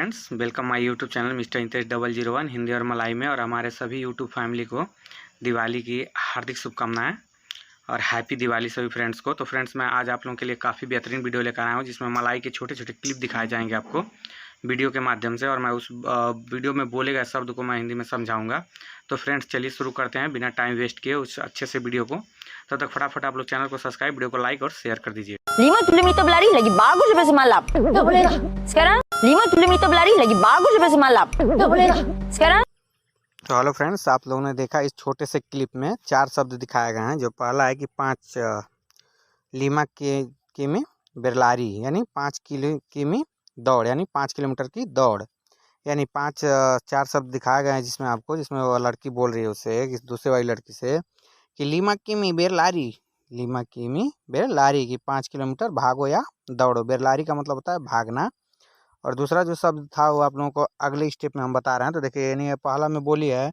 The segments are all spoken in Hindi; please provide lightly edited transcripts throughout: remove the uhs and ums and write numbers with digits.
Friends, welcome my YouTube channel mister Intesh 001 Hindi और मलाई में। और हमारे सभी यूट्यूब फैमिली को दिवाली की हार्दिक शुभकामनाएं और हैप्पी दिवाली सभी फ्रेंड्स को। तो फ्रेंड्स, मैं आज आप लोगों के लिए काफ़ी बेहतरीन वीडियो लेकर आया हूं जिसमें मलाई के छोटे छोटे क्लिप दिखाए जाएंगे आपको वीडियो के माध्यम से, और मैं उस वीडियो में बोले गए शब्द को मैं हिंदी में समझाऊंगा। तो फ्रेंड्स, चलिए शुरू करते हैं बिना टाइम वेस्ट किए उस अच्छे से वीडियो को। तब तक फटाफट आप लोग चैनल को सब्सक्राइब, वीडियो को लाइक और शेयर कर दीजिए। 5 lagi bagus sampai semalam. Gak boleh lah. Sekarang 5 berlari lagi bagus sampai semalam. Gak boleh lah. Sekarang तो हेलो फ्रेंड्स, आप लोगों ने देखा इस छोटे से क्लिप में 4 शब्द दिखाए गए हैं। जो पहला है कि 5 लीमा के किमी बिरलारी, यानी 5 किमी दौड़, यानी 5 किलोमीटर की दौड़, यानी 4 शब्द दिखाए गए हैं जिसमें वो लड़की बोल रही है उससे, दूसरे वाली लड़की से, कि लीमा किमी बेरलारी, लीमा किमी बेरलारी की 5 किलोमीटर भागो या दौड़ो। बेरलारी का मतलब होता है भागना। और दूसरा जो शब्द था वो आप लोगों को अगले स्टेप में हम बता रहे हैं। तो देखिए, यानी पहला में बोली है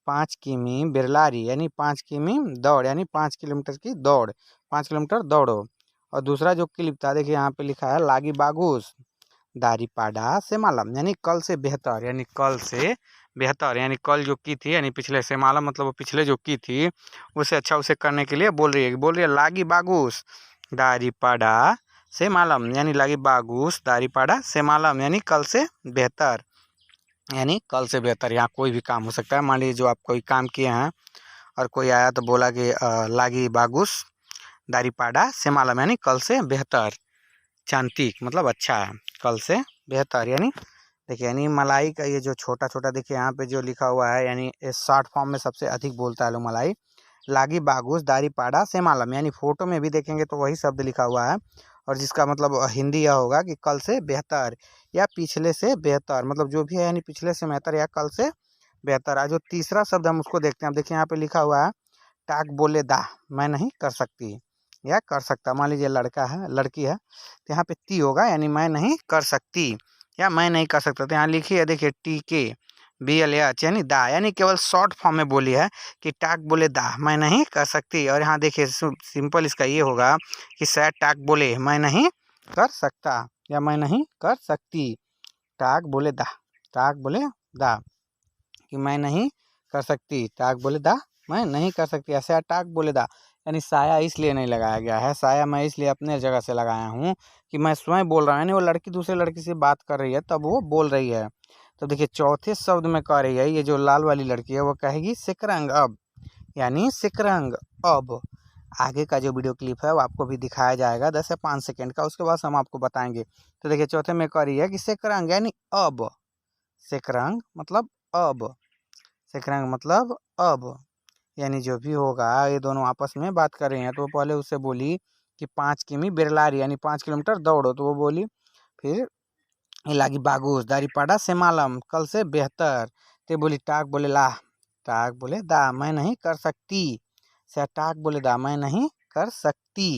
5 किमी बिरलारी, यानी 5 किमी दौड़, यानी 5 किलोमीटर की दौड़, 5 किलोमीटर दौड़ो। और दूसरा जो क्लिप था, देखिए यहाँ पे लिखा है लागी बागुस दारी पाडा से मालम, यानी कल से बेहतर, यानी कल से बेहतर, यानी कल जो की थी, यानी पिछले से मालम मतलब वो पिछले जो की थी उसे अच्छा उसे करने के लिए बोल रही है लागी बागुस दारी पाडा से मालम, यानी लागी बागुस दारी पाडा से मालम, यानी कल से बेहतर, यानी कल से बेहतर। यहाँ कोई भी काम हो सकता है। मान लीजिए जो आप कोई काम किए हैं और कोई आया तो बोला कि लागी बागुस दारी पाडा से मालम, यानी कल से बेहतर, चांतिक मतलब अच्छा है, कल से बेहतर। यानी देखिए, यानी मलाई का ये जो छोटा छोटा देखिए यहाँ पे जो लिखा हुआ है, यानी शॉर्ट फॉर्म में सबसे अधिक बोलता है लोग मलाई, लागी बागुस दारी पाडा से मालम, यानी फोटो में भी देखेंगे तो वही शब्द लिखा हुआ है, और जिसका मतलब हिंदी यह होगा कि कल से बेहतर या पिछले से बेहतर, मतलब जो भी है, यानी पिछले से बेहतर या कल से बेहतर। आज जो तीसरा शब्द हम उसको देखते हैं। अब देखिए यहाँ पे लिखा हुआ है टाक बोले दा, मैं नहीं कर सकती या कर सकता। मान लीजिए लड़का है, लड़की है, तो यहाँ पे ती होगा, यानी मैं नहीं कर सकती या मैं नहीं कर सकता। तो यहाँ लिखिए, देखिए TK BLH, यानी दा, यानी केवल शॉर्ट फॉर्म में बोली है कि टाक बोले दा, मैं नहीं कर सकती। और यहाँ देखिए सिंपल इसका ये होगा कि शायद टाक बोले मैं नहीं कर सकता या मैं नहीं कर सकती। टाक बोले दा, टाक बोले दा कि मैं नहीं कर सकती, टाक बोले दा मैं नहीं कर सकती। ऐसा टाक बोले दा, यानी साया इसलिए नहीं लगाया गया है, साया मैं इसलिए अपने जगह से लगाया हूँ कि मैं स्वयं बोल रहा हूँ, यानी वो लड़की दूसरे लड़की से बात कर रही है तब वो बोल रही है। तो देखिए चौथे शब्द में कह रही है, ये जो लाल वाली लड़की है वो कहेगी सिकरंग अब, यानी सिकरंग अब। आगे का जो वीडियो क्लिप है वो आपको भी दिखाया जाएगा 10 से 5 सेकेंड का, उसके बाद हम आपको बताएंगे। तो देखिए चौथे में कह रही है कि सिकरंग, यानी अब, सिकरंग मतलब अब, सिकरंग मतलब अब, यानी जो भी होगा ये दोनों आपस में बात कर रहे हैं। तो पहले उससे बोली कि 5 किमी बिरलारी, यानी 5 किलोमीटर दौड़ो, तो वो बोली फिर लागी बागुस दारी पाडा से मालम, कल से बेहतर। तो बोली टाक बोले ला, टाक बोले दा मैं नहीं कर सकती, से टाक बोले दा मैं नहीं कर सकती,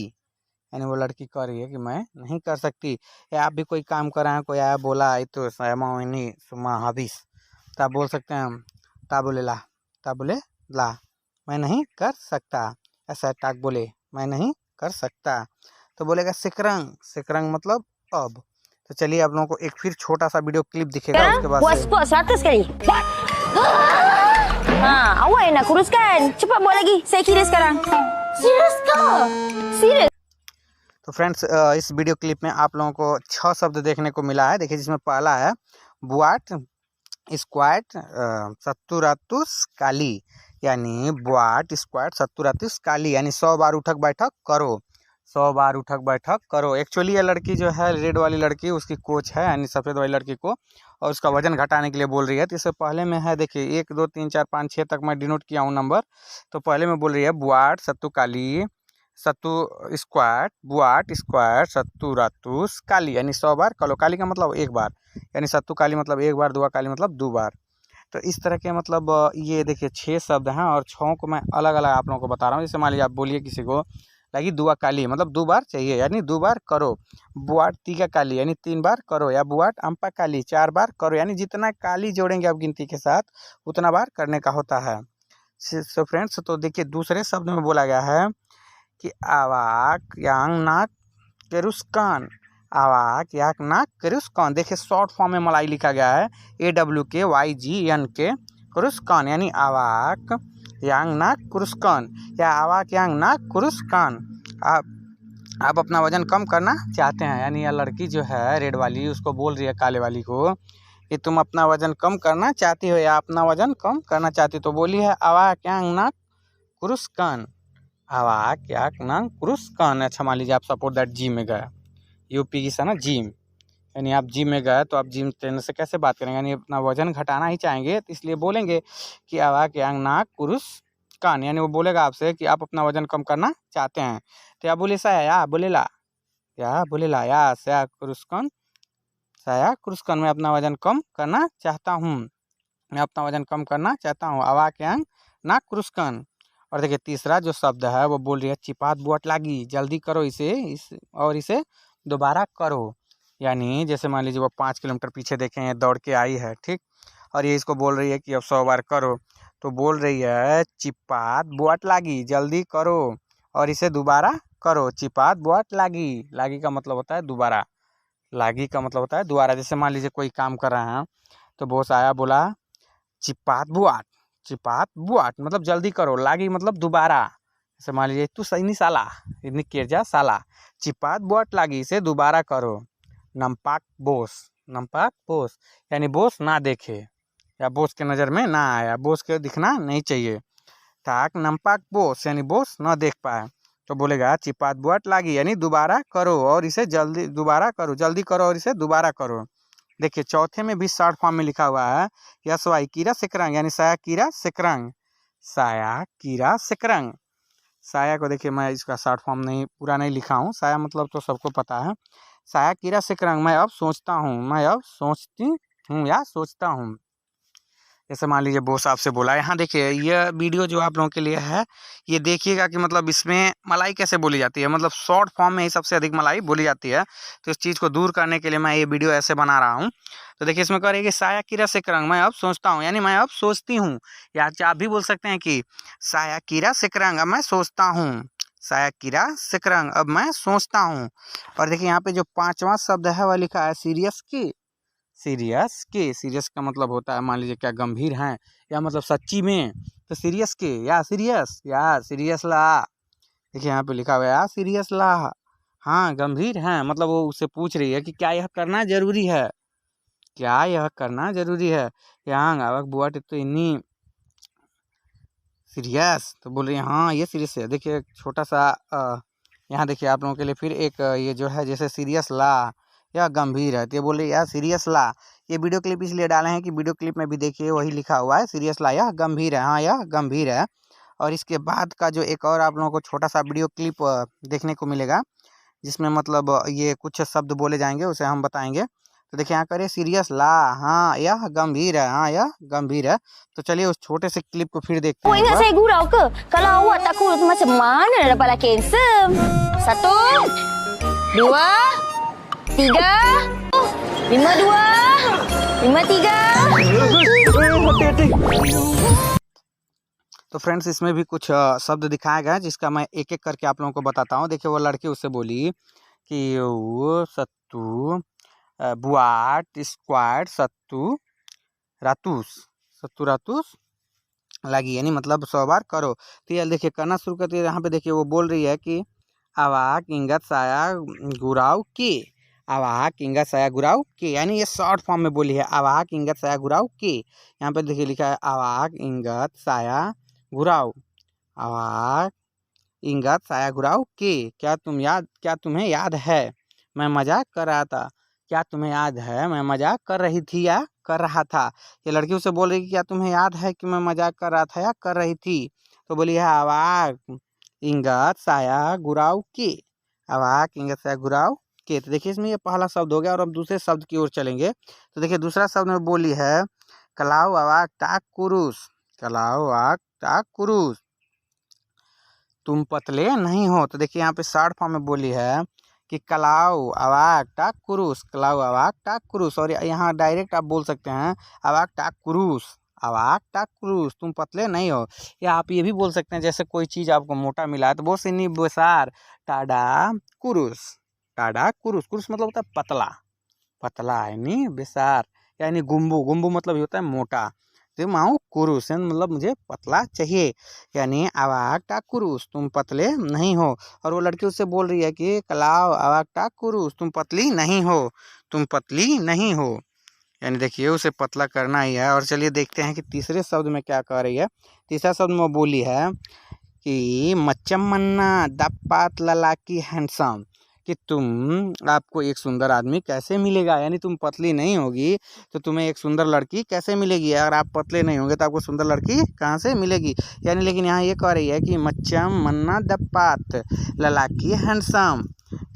यानी वो लड़की कह रही है कि मैं नहीं कर सकती। या आप भी कोई काम कर रहे हैं, कोई आया बोला आई तो सयमानी सुमा हबिस, तो आप बोल सकते हैं ता बोले ला, ता बोले ला मैं नहीं कर सकता, ऐसा टाक बोले मैं नहीं कर सकता। तो बोलेगा सिकरंग, सिकरंग मतलब अब। तो चलिए आप लोगों को एक फिर छोटा सा वीडियो क्लिप दिखेगा, उसके बाद puas puas 100 kali. Awak yang nak kuruskan. Cepat buat lagi. Saya kira sekarang. Serius ke? Serius. तो फ्रेंड्स, इस वीडियो क्लिप में आप लोगों को 6 शब्द देखने को मिला है। देखिए जिसमें पहला है बुआट स्क्वाट सत्तुरातुस काली, यानी बुआट स्क्वाट सत्तुरातुस काली, यानी 100 बार उठक बैठक करो, 100 बार उठक बैठक करो। एक्चुअली ये लड़की जो है, रेड वाली लड़की, उसकी कोच है, यानी सफ़ेद वाली लड़की को, और उसका वजन घटाने के लिए बोल रही है। तो इससे पहले में है, देखिए 1 2 3 4 5 6 तक मैं डिनोट किया हूँ नंबर। तो पहले में बोल रही है बुआट सत्तू काली, सत्तू स्क्वाट, बुआट स्क्वाट सत्तू रातुस काली, यानी 100 बार करो। काली का मतलब एक बार, यानी सत्तू काली मतलब एक बार, दुआ काली मतलब 2 बार। तो इस तरह के मतलब ये देखिए 6 शब्द हैं, और 6 को मैं अलग अलग आप लोगों को बता रहा हूँ। जैसे मान लीजिए आप बोलिए किसी को लगी दुआ काली मतलब 2 बार चाहिए, यानी 2 बार करो। बुआट तीगा काली, यानी 3 बार करो। या बुआट अम्पा काली 4 बार करो, यानी जितना काली जोड़ेंगे आप गिनती के साथ उतना बार करने का होता है। सो फ्रेंड्स, तो देखिए दूसरे शब्द में बोला गया है कि आवाक यांग नाक केरुस्कान, आवाक याक नाक कुरुस्कन। देखिए शॉर्ट फॉर्म में मलाई लिखा गया है AWKYGN कुरुस्कन, यानी आवाक यांग नाक कुरुस्कन या आवाक यांग नाक कुरुस्कन। आप अपना वजन कम करना चाहते हैं, यानी यह लड़की जो है रेड वाली उसको बोल रही है काले वाली को कि तुम अपना वजन कम करना चाहती हो या अपना वजन कम करना चाहती, तो बोली है आवाक यांग नाक कुरुस्कन, आवाक याक नाक कुरुस्कन। अच्छा मान लीजिए आप सपोज दैट जिम में गए, यूपी की ना जिम, यानी आप जिम में गए तो आप जिम ट्रेनर से कैसे बात करेंगे, यानी अपना वजन घटाना ही चाहेंगे, तो इसलिए बोलेंगे कि आवाक यांग नाक कुरुस्कन, यानी वो बोलेगा आपसे कि आप अपना वजन कम करना चाहते हैं। तो या बोले सा या बोलेला या सया कुरुस्कन, साया कुरुस्कन, मैं अपना वजन कम करना चाहता हूँ, मैं अपना वजन कम करना चाहता हूँ, आवाक यांग नाक कुरुस्कन। और देखिए तीसरा जो शब्द है वो बोल रही है चिपात बुआट लागी, जल्दी करो इसे दोबारा करो। यानी जैसे मान लीजिए वो 5 किलोमीटर पीछे देखें दौड़ के आई है, ठीक, और ये इसको बोल रही है कि अब 100 बार करो, तो बोल रही है चिपात बुआट लागी, जल्दी करो और इसे दोबारा करो। चिपात बुआट लागी, लागी का मतलब होता है दोबारा, लागी का मतलब होता है दोबारा। जैसे मान लीजिए कोई काम कर रहे हैं तो बॉस आया बोला चिपात बुआट मतलब जल्दी करो, लागी मतलब दोबारा। जैसे मान लीजिए तू सही नहीं साला, इतनी केरजा साला, चिपात बुआट लागी, इसे दोबारा करो। नमपाक बोस, यानी बोस ना देखे या बोस के नज़र में ना आया, बोस के दिखना नहीं चाहिए। ताक नमपाक बोस, यानी बोस ना देख पाए, तो बोलेगा चिपात बुआट लागी, यानी दोबारा करो और इसे जल्दी करो और इसे दोबारा करो। देखिए चौथे में भी शॉर्ट फॉर्म में लिखा हुआ है यशवाई कीरा सिकरंग, यानी साया कीरा सिकरंग। साया को देखिए मैं इसका शॉर्ट फॉर्म पूरा नहीं लिखा हूँ, साया मतलब तो सबको पता है, साया कीरा सिकरंग, मैं अब सोचती हूँ या सोचता हूँ। जैसे मान लीजिए बॉस आपसे बोला, यहाँ देखिए यह वीडियो जो आप लोगों के लिए है ये देखिएगा कि मतलब इसमें मलाई कैसे बोली जाती है, मतलब शॉर्ट फॉर्म में ही सबसे अधिक मलाई बोली जाती है। तो इस चीज़ को दूर करने के लिए मैं ये वीडियो ऐसे बना रहा हूँ। तो देखिए इसमें कह रही है कि साया कीरा सिकरंग, मैं अब सोचता हूँ, यानी मैं अब सोचती हूँ, या आप भी बोल सकते हैं कि साया कीरा सिकरंग, अब मैं सोचता हूँ, साया कीरा सिकरंग, अब मैं सोचता हूँ। और देखिए यहाँ पे जो 5वां शब्द है वह लिखा है सीरियस का मतलब होता है मान लीजिए क्या गंभीर हैं या मतलब सच्ची में, तो सीरियस ला। देखिए यहाँ पे लिखा हुआ है यार सीरियस ला, हाँ गंभीर हैं, मतलब वो उससे पूछ रही है कि क्या यह करना जरूरी है, यहाँ आवक बुआ तो इन्नी सीरियस, तो बोल रही है हाँ ये सीरियस है। देखिए छोटा सा यहाँ देखिए आप लोगों के लिए फिर एक ये जो है जैसे सीरियस ला या गंभीर है, तो ये बोल रही है यार सीरियस ला। ये वीडियो क्लिप इसलिए डाले हैं कि वीडियो क्लिप में भी देखिए वही लिखा हुआ है सीरियस ला, यह गंभीर है, हाँ यह गंभीर है। और इसके बाद का जो एक और आप लोगों को छोटा सा वीडियो क्लिप देखने को मिलेगा जिसमें मतलब ये कुछ शब्द बोले जाएंगे उसे हम बताएंगे। तो देखिए यहाँ करिए सीरियस ला, हाँ यह गंभीर है, तो चलिए उस छोटे से क्लिप को फिर देखते Oh, हैं। ingat saya gurau ke? Kalau awak tak kurus macam mana nak dapat lelaki handsome? 1, 2, 3, 5, 2, 5, 3. तो फ्रेंड्स इसमें भी कुछ शब्द दिखाया गया है जिसका मैं एक एक करके आप लोगों को बताता हूँ। देखिए वो लड़की उससे बोली कि वो सत्तू बुआट स्क्वाड सत्तू रातूस लगी, यानी मतलब 100 बार करो। तो ये देखिए करना शुरू करती है। यहाँ पे देखिए वो बोल रही है कि आवाक इंगत साया गुराव के, यानी ये शॉर्ट फॉर्म में बोली है आवाक इंगत साया गुराव के। यहाँ पे देखिए लिखा है आवाक इंगत साया गुराव के। क्या तुम्हें याद है मैं मजाक कर रहा था, क्या तुम्हें याद है मैं मजाक कर रही थी या कर रहा था। ये लड़की उसे बोल रही कि क्या तुम्हें याद है कि मैं मजाक कर रहा था या कर रही थी। तो बोली है आवाक इंगत साया गुराव के, तो देखिए इसमें ये पहला शब्द हो गया और अब दूसरे शब्द की ओर चलेंगे। तो देखिए दूसरा शब्द में बोली है कलाव आवाक टाक कुरुस, तुम पतले नहीं हो। तो देखिए यहाँ पे शॉर्ट फॉर्म में बोली है कि कलाव आवाक टाक कुरुस, और यहाँ डायरेक्ट आप बोल सकते हैं आवाक टाक कुरुस, तुम पतले नहीं हो। या आप ये भी बोल सकते हैं जैसे कोई चीज़ आपको मोटा मिला है तो वो सिनी बसार टाडा कुरुस, टाडा कुरुस, कुरुस मतलब होता है पतला, पतला यानी बेसार, यानी गुम्बू, गुम्बू मतलब होता है मोटा, तो माऊ कुरुस मतलब मुझे पतला चाहिए, यानी अवाक टा कुरुस तुम पतले नहीं हो। और वो लड़की उससे बोल रही है कि कलाव अवाक टा कुरुस तुम पतली नहीं हो, तुम पतली नहीं हो, यानी देखिए उसे पतला करना ही है। और चलिए देखते हैं कि तीसरे शब्द में क्या कह रही है। तीसरा शब्द में बोली है कि मच्चम मन्ना दप्पात ललाकी हैंडसम, कि तुम आपको एक सुंदर आदमी कैसे मिलेगा, यानी तुम पतली नहीं होगी तो तुम्हें एक सुंदर लड़की कैसे मिलेगी, अगर आप पतले नहीं होंगे तो आपको सुंदर लड़की कहाँ से मिलेगी। यानी लेकिन यहाँ ये कह रही है कि मच्चम मन्ना दप्पात ललाकी हैंडसम,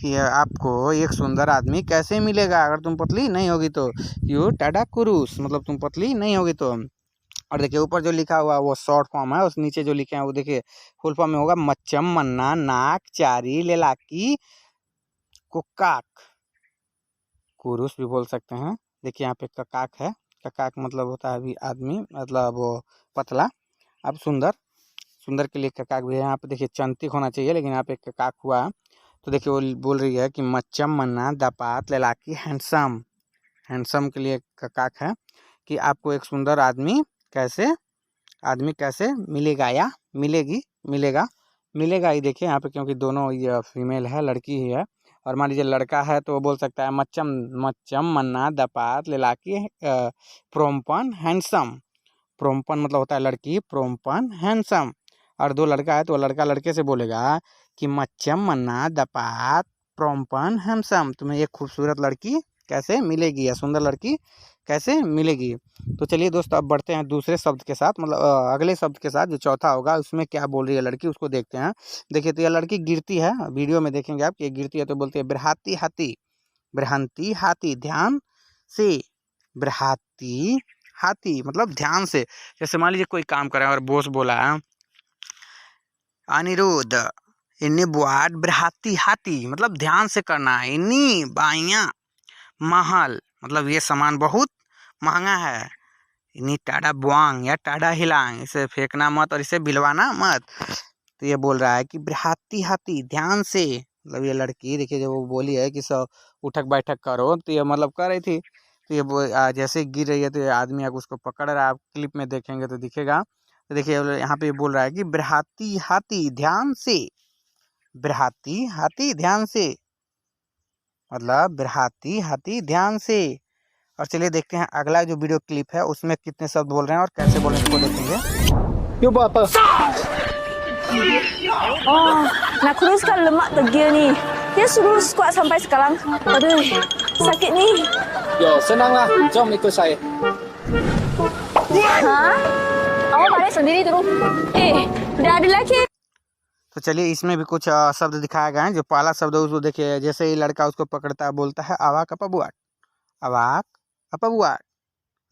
कि आपको एक सुंदर आदमी कैसे मिलेगा अगर तुम पतली नहीं होगी तो, यू टाडा कुरुस मतलब तुम पतली नहीं होगी तो। और देखिए ऊपर जो लिखा हुआ वो शॉर्ट फॉर्म है, उस नीचे जो लिखे हैं वो देखिए फुल फॉर्म में होगा मच्चम मन्ना नाक चारी लेलाकी कुकाक, कुरुस भी बोल सकते हैं। देखिए यहाँ पे ककाक है, ककाक मतलब होता है अभी आदमी, मतलब वो पतला। अब सुंदर, सुंदर के लिए ककाक भी है। यहाँ पे देखिए चंतिक होना चाहिए लेकिन यहाँ पे ककाक हुआ है। तो देखिए वो बोल रही है कि मच्चम मन्ना दपात लेलाकी हैंडसम, हैंडसम के लिए ककाक है कि आपको एक सुंदर आदमी कैसे, आदमी कैसे मिलेगा या मिलेगी, मिलेगा, मिलेगा ही। देखिए यहाँ पे क्योंकि दोनों ये फीमेल है, लड़की ही है, और मान लीजिए लड़का है तो वो बोल सकता है मच्चम, मच्चम मन्ना दपात लेलाकी प्रोम्पन हैंडसम, प्रोम्पन मतलब होता है लड़की, प्रोम्पन हैंडसम। और दो लड़का है तो लड़का लड़के से बोलेगा कि मच्चम मन्ना दपात प्रोम्पन हैंडसम, तुम्हें एक खूबसूरत लड़की कैसे मिलेगी या सुंदर लड़की कैसे मिलेगी। तो चलिए दोस्तों अब बढ़ते हैं दूसरे शब्द के साथ, मतलब अगले शब्द के साथ जो चौथा होगा उसमें क्या बोल रही है लड़की उसको देखते हैं। देखिए तो यह लड़की गिरती है, वीडियो में देखेंगे आप कि ये गिरती है तो बोलती है बृहाती हाथी, बृहंती हाथी, ध्यान से, बृहाती हाथी मतलब ध्यान से। जैसे मान लीजिए कोई काम कर रहा है और बॉस बोला है अनिरुद्ध इन्नी बुआट बृहाती हाथी मतलब ध्यान से करना है, इन्नी बाइया महल मतलब ये सामान बहुत महंगा है, इन्हीं टाडा बुआंग या टाडा हिलांग, इसे फेंकना मत और इसे बिलवाना मत। तो ये बोल रहा है कि बृहाती हाथी ध्यान से, मतलब ये लड़की देखिए जब वो बोली है कि सब उठक बैठक करो तो ये मतलब कर रही थी, तो ये जैसे गिर रही है तो ये आदमी आगे उसको पकड़ रहा है, आप क्लिप में देखेंगे तो दिखेगा। तो देखिए यहाँ पे बोल रहा है कि बृहाती हाथी ध्यान से, बृहाती हाथी ध्यान से मतलब बृहाती हाथी ध्यान से। और चलिए देखते हैं अगला जो वीडियो क्लिप है उसमें कितने शब्द बोल रहे हैं और कैसे बोल रहे हैं इसको देखेंगे। You buat apa? Oh, nak kuruskan lemak degil ni. Dia suruh squat sampai sekarang. Aduh, sakit ni. Yo, senanglah. Jom ikut saya. Ha? Awak balik sendiri dulu. Dah ada lagi. तो चलिए इसमें भी कुछ शब्द दिखाए गए हैं। जो पहला शब्द है उसको देखिए, जैसे ही लड़का उसको पकड़ता है बोलता है अवाक अपबुआट, अवाक अपबुआट,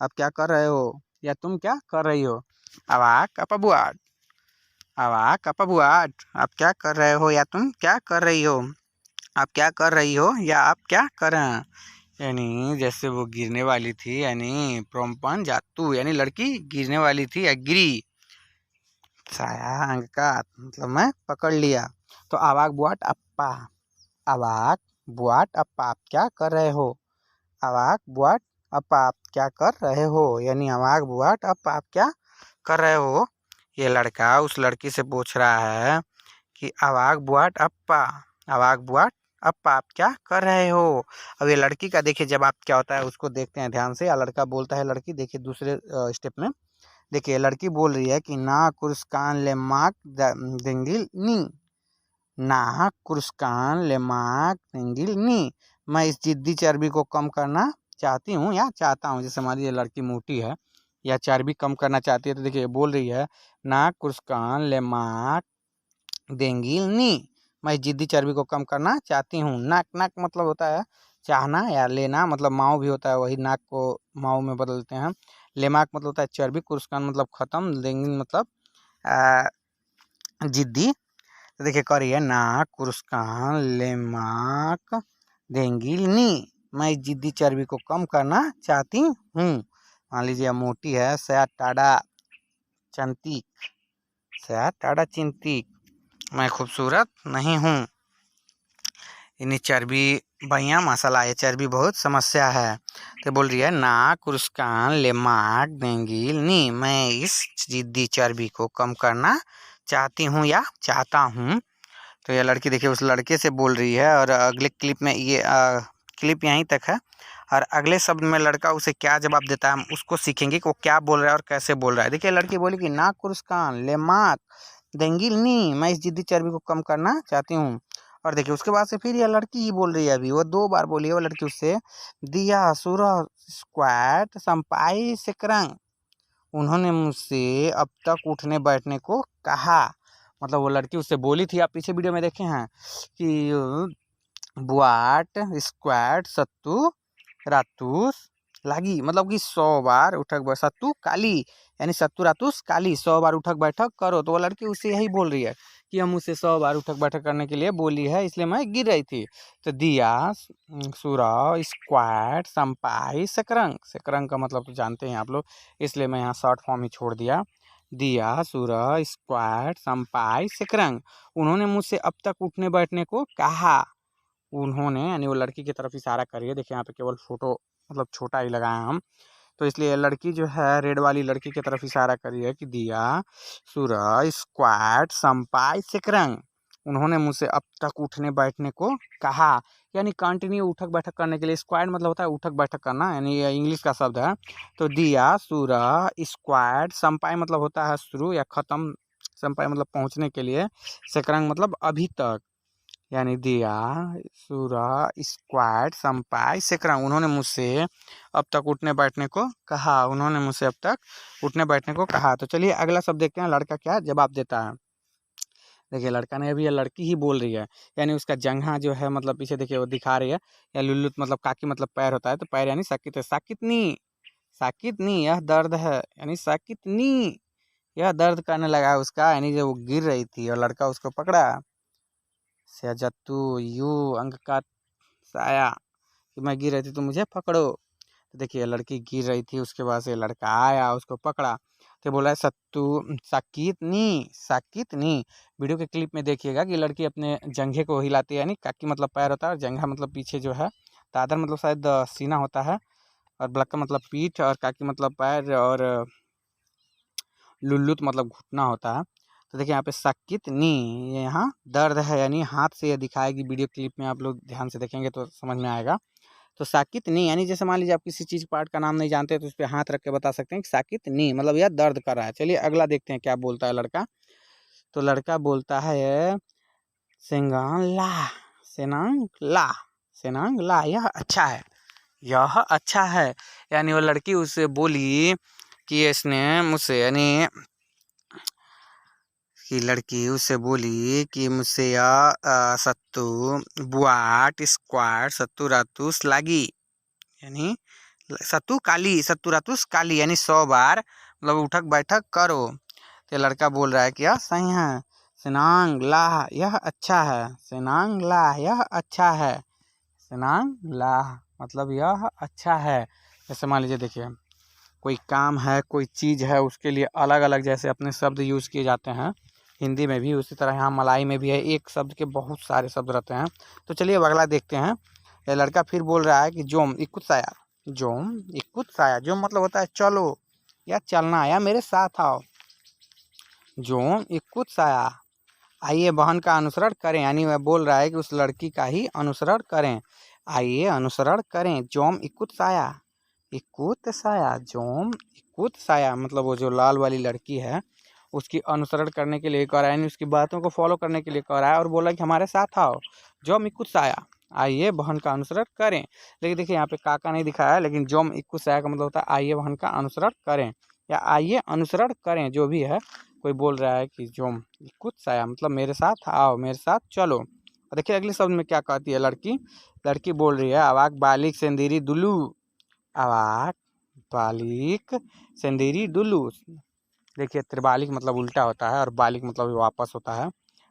आप क्या कर रहे हो या तुम क्या कर रही हो, अवाक अपबुआट, अवाक अपबुआट, आप क्या कर रहे हो या तुम क्या कर रही हो, आप क्या कर रही हो या आप क्या कर रहे हैं। यानी जैसे वो गिरने वाली थी, यानी प्रोम्पन जातू यानी लड़की गिरने वाली थी या गिरी, साया अंगकात मतलब मैं पकड़ लिया। तो अवाक बुआट अप्पा, अवाक बुआट अप्पा आप क्या कर रहे हो, अवाक बुआट अप्पा आप क्या कर रहे हो, यानी अवाक बुआट अप्पा आप क्या कर रहे हो। ये लड़का उस लड़की से पूछ रहा है कि अवाक बुआट अप्पा, अवाक बुआट अप्पा आप क्या कर रहे हो। अब ये लड़की का देखिए जवाब क्या होता है उसको देखते हैं ध्यान से। या लड़का बोलता है, लड़की देखिए दूसरे स्टेप में देखिए लड़की बोल रही है कि ना कुर्सकान ले माक देंगिल नी, ना कुर्सकान ले माक देंगिल नी, मैं इस जिद्दी चर्बी को कम करना चाहती हूँ या चाहता हूँ। जैसे हमारी ये लड़की मोटी है या चर्बी कम करना चाहती है तो देखिए बोल रही है ना कुर्सकान ले माक देंगिल नी, मैं इस जिद्दी चर्बी को कम करना चाहती हूँ। नाक, नाक मतलब होता है चाहना या लेना, मतलब माओ भी होता है, वही नाक को माओ में बदलते हैं। लेमाक मतलब होता है चर्बी, कुर्सकान मतलब खत्म, देंगिल मतलब जिद्दी। तो देखिए करिए ना कुर्सकान लेमाक देंगिल नी, मैं इस जिद्दी चर्बी को कम करना चाहती हूँ। मान लीजिए मोटी है, सया टाडा चंती, सया टाडा चिंती, मैं खूबसूरत नहीं हूँ। इन्हीं चर्बी भैया मसाला ये चर्बी बहुत समस्या है। तो बोल रही है नाक, कुरुस्कान, लेमाक, डेंगील नी, मैं इस जिद्दी चर्बी को कम करना चाहती हूँ या चाहता हूँ। तो ये लड़की देखिए उस लड़के से बोल रही है और अगले क्लिप में ये क्लिप यहीं तक है और अगले शब्द में लड़का उसे क्या जवाब देता है हम उसको सीखेंगे कि वो क्या बोल रहा है और कैसे बोल रहा है। देखिए लड़की बोली कि नाक, कुरुस्कान, लेमाक, डेंगील नी, मैं इस जिद्दी चर्बी को कम करना चाहती हूँ। और देखिए उसके बाद से फिर यह लड़की ही बोल रही है, अभी वो 2 बार बोली है वो लड़की उससे, दिया, सूरज, स्क्वाट, संपाई, सेकरंग, उन्होंने मुझसे अब तक उठने बैठने को कहा। मतलब वो लड़की उससे बोली थी, आप पीछे वीडियो में देखे हैं कि बुआट, स्क्वाट, सत्तू, रातूस, लागी, मतलब कि 100 बार उठक सत्तू काली यानी सत्तू रातूस काली 100 बार उठक बैठक करो। तो वो लड़की उससे यही बोल रही है कि हम उसे 100 बार उठक बैठक करने के लिए बोली है, इसलिए मैं गिर रही थी। तो दिया, सूरा, स्क्वाट, संपाई, सकरंग, सकरंग का मतलब तो जानते हैं आप लोग, इसलिए मैं यहाँ शॉर्ट फॉर्म ही छोड़ दिया। दिया, सूरा, स्क्वाट, संपाई, सकरंग, उन्होंने मुझसे अब तक उठने बैठने को कहा। उन्होंने यानी वो लड़की की तरफ इशारा करिए, देखिए यहाँ पे केवल फोटो मतलब छोटा ही लगाए हम, तो इसलिए लड़की जो है रेड वाली लड़की की तरफ इशारा करी है कि दिया, सूरज, स्क्वाट, संपाई, सेकरंग, उन्होंने मुझसे अब तक उठने बैठने को कहा। यानी कंटिन्यू उठक बैठक करने के लिए, स्क्वाड मतलब होता है उठक बैठक करना, यानी ये इंग्लिश का शब्द है। तो दिया, सूरज, स्क्वाड, संपाई मतलब होता है शुरू या ख़त्म, संपाई मतलब पहुंचने के लिए, सेकरंग मतलब अभी तक, यानी दिया, सूरा, स्क्वाड, संपाई, सेकरंग, उन्होंने मुझसे अब तक उठने बैठने को कहा, उन्होंने मुझसे अब तक उठने बैठने को कहा। तो चलिए अगला शब्द देखते हैं लड़का क्या जवाब देता है। देखिए लड़का ने अभी ये लड़की ही बोल रही है, यानी उसका जंघा जो है मतलब पीछे देखिए वो दिखा रही है, या लुल्लुत मतलब काकी मतलब पैर होता है, तो पैर यानी साकित है, साकितनी, साकितनी यह दर्द है, यानी साकितनी यह दर्द करने लगा है उसका, यानी जब वो गिर रही थी और लड़का उसको पकड़ा। सेजत्तू यू अंक का साया कि मैं गिर रही थी तो मुझे पकड़ो। तो देखिए लड़की गिर रही थी, उसके बाद से लड़का आया उसको पकड़ा, तो बोला है सत्तू साकितनी, साकितनी। वीडियो के क्लिप में देखिएगा कि लड़की अपने जंघे को हिलाती है, यानी काकी मतलब पैर होता है और जंघा मतलब पीछे जो है, दादर मतलब शायद सीना होता है, और ब्लक्का मतलब पीठ, और काकी मतलब पैर, और लुल्लुत मतलब घुटना होता है। तो देखिए यहाँ पे साकित नी, ये यहाँ दर्द है, यानी हाथ से ये दिखाएगी, वीडियो क्लिप में आप लोग ध्यान से देखेंगे तो समझ में आएगा। तो साकित नी यानी जैसे मान लीजिए आप किसी चीज़ पार्ट का नाम नहीं जानते तो उस पर हाथ रख के बता सकते हैं कि साकित नी मतलब यह दर्द कर रहा है। चलिए अगला देखते हैं क्या बोलता है लड़का। तो लड़का बोलता है सेंगांग ला, सेनांग ला, सेनांग ला, यह अच्छा है, यह अच्छा है। यानी वो लड़की उससे बोली कि इसने मुझसे, यानी कि लड़की उससे बोली कि मुझसे यह सत्तू बुआट स्क्वाट सत्तू रातूस लागी, यानी सत्तू काली, सत्तू रातूस काली, यानी 100 बार मतलब उठक बैठक करो। तो लड़का बोल रहा है कि यह सही है, सेनांग ला यह अच्छा है, सेनांग ला यह अच्छा है, सेनांग ला मतलब यह अच्छा है। जैसे मान लीजिए देखिए कोई काम है, कोई चीज़ है, उसके लिए अलग अलग जैसे अपने शब्द यूज़ किए जाते हैं, हिंदी में भी उसी तरह यहाँ मलाई में भी है, एक शब्द के बहुत सारे शब्द रहते हैं। तो चलिए अब अगला देखते हैं। ये लड़का फिर बोल रहा है कि जोम इकुत साया, जोम इकुत साया, जोम मतलब होता है चलो या चलना या मेरे साथ आओ। जोम इकुत साया, आइए बहन का अनुसरण करें, यानी वह बोल रहा है कि उस लड़की का ही अनुसरण करें, आइए अनुसरण करें। जोम इकुत साया, इकुत साया, जोम इकुत साया मतलब वो जो लाल वाली लड़की है उसकी अनुसरण करने के लिए कह रहा है, यानी उसकी बातों को फॉलो करने के लिए कह रहा है, और बोला कि हमारे साथ आओ, जोम इकुत साया, आइए बहन का अनुसरण करें। लेकिन देखिए यहाँ पे काका नहीं दिखाया है, लेकिन जोम इकुत साया का मतलब होता है आइए बहन का अनुसरण करें या आइए अनुसरण करें, जो भी है। कोई बोल रहा है कि जोम इकुत साया मतलब मेरे साथ आओ, मेरे साथ चलो। और देखिए अगले शब्द में क्या कहती है लड़की, लड़की बोल रही है अवाक बालिक सेंदीरी दुलू, अवाक बालिक सेंदीरी डुल्लू। देखिए त्रिबालिक मतलब उल्टा होता है और बालिक मतलब वापस होता है।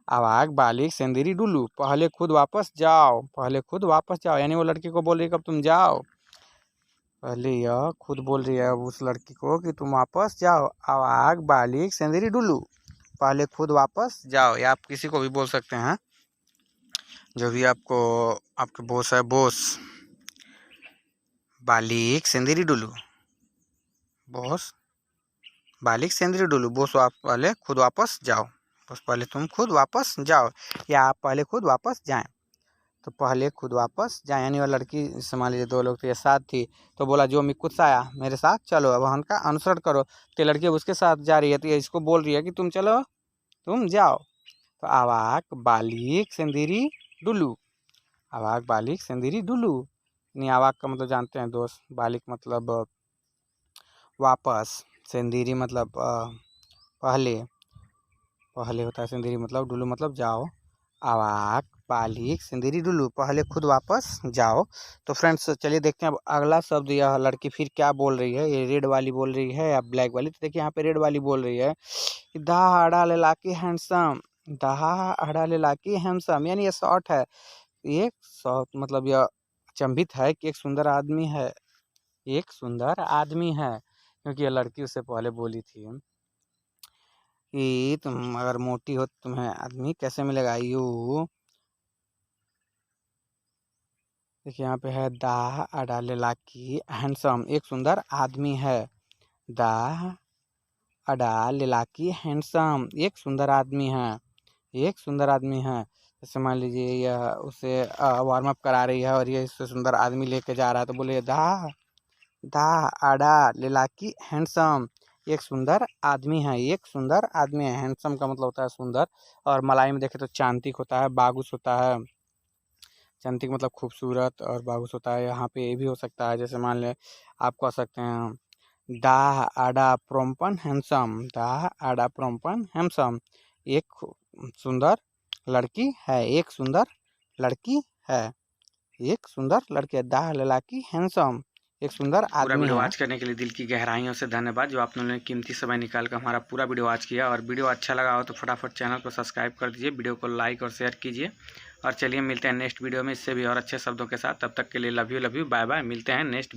अवाक बालिक सेंदीरी डुल्लू, पहले खुद वापस जाओ, पहले खुद वापस जाओ, यानी वो लड़की को बोल रही है कब तुम जाओ, पहले यह खुद बोल रही है उस लड़की को कि तुम वापस जाओ। अवाक बालिक सेंदीरी डुल्लू, पहले खुद वापस जाओ, या आप किसी को भी बोल सकते हैं। जो भी आपको आपके बॉस है, बॉस बालिक सेंदिरी डुलू, बॉस बालिक सेंदिरी डुलू, बॉस आप पहले खुद वापस जाओ, बस पहले तुम खुद वापस जाओ, या आप पहले खुद वापस जाएं। तो पहले खुद वापस जाए, यानी वो लड़की मान लीजिए 2 लोग थे, साथ थी, तो बोला जो मिकुत्सा आया मेरे साथ चलो, अब उनका अनुसरण करो। तो लड़की अब उसके साथ जा रही है, तो ये इसको बोल रही है कि तुम चलो, तुम जाओ। तो आवाक बालिक सेंदिरी डुलू, आवाक बालिक सेंदिरी डुलू। नहीं, आवाक का मतलब जानते हैं दोस्त, बालिक मतलब वापस, सेंदिरी मतलब पहले, पहले होता है सेंदिरी मतलब, डुलू मतलब जाओ। आवाक बालिक सेंदिरी डुलू, पहले खुद वापस जाओ। तो फ्रेंड्स चलिए देखते हैं अब अगला शब्द यह लड़की फिर क्या बोल रही है, ये रेड वाली बोल रही है या ब्लैक वाली। तो देखिए यहाँ पे रेड वाली बोल रही है, दाहाड़ा लाकी हैंडसम, दाहाड़ा लाकी हैंडसम, यानी ये शॉर्ट है, ये शॉर्ट मतलब यह अचंभित है कि एक सुंदर आदमी है, एक सुंदर आदमी है, क्योंकि यह लड़की उससे पहले बोली थी कि तुम अगर मोटी हो तो तुम्हें आदमी कैसे मिलेगा, यू। देखिए यहाँ पे है दाह अडाले लाकी हैंडसम, एक सुंदर आदमी है, दाह अडाले लाकी हैंडसम, एक सुंदर आदमी है, एक सुंदर आदमी है। जैसे मान लीजिए यह उसे वार्म अप करा रही है और ये इससे सुंदर आदमी लेके जा रहा है, तो बोले दाह दाह अडा लेलाकी हैंडसम, एक सुंदर आदमी है, एक सुंदर आदमी है। हैंडसम का मतलब होता है सुंदर, और मलाई में देखे तो चांतिक होता है, बागुस होता है, चांतिक मतलब खूबसूरत, और बागुस होता है यहाँ पे ये भी हो सकता है। जैसे मान ले आप कह सकते हैं दाह आडा प्रोम्पन हैंडसम, दाह आडा प्रोम्पन हैंडसम, एक सुंदर लड़की है, एक सुंदर लड़की है, एक सुंदर लड़की है, दाह लड़की हैंडसम, एक सुंदर पूरा आदमी वीडियो है। वॉच करने के लिए दिल की गहराइयों से धन्यवाद, जो आप लोगों ने कीमती समय निकाल कर हमारा पूरा वीडियो वॉच किया। और वीडियो अच्छा लगा हो तो फटाफट चैनल को सब्सक्राइब कर दीजिए, वीडियो को लाइक और शेयर कीजिए। और चलिए मिलते हैं नेक्स्ट वीडियो में इससे भी और अच्छे शब्दों के साथ, तब तक के लिए लव यू बाय बाय, मिलते हैं नेक्स्ट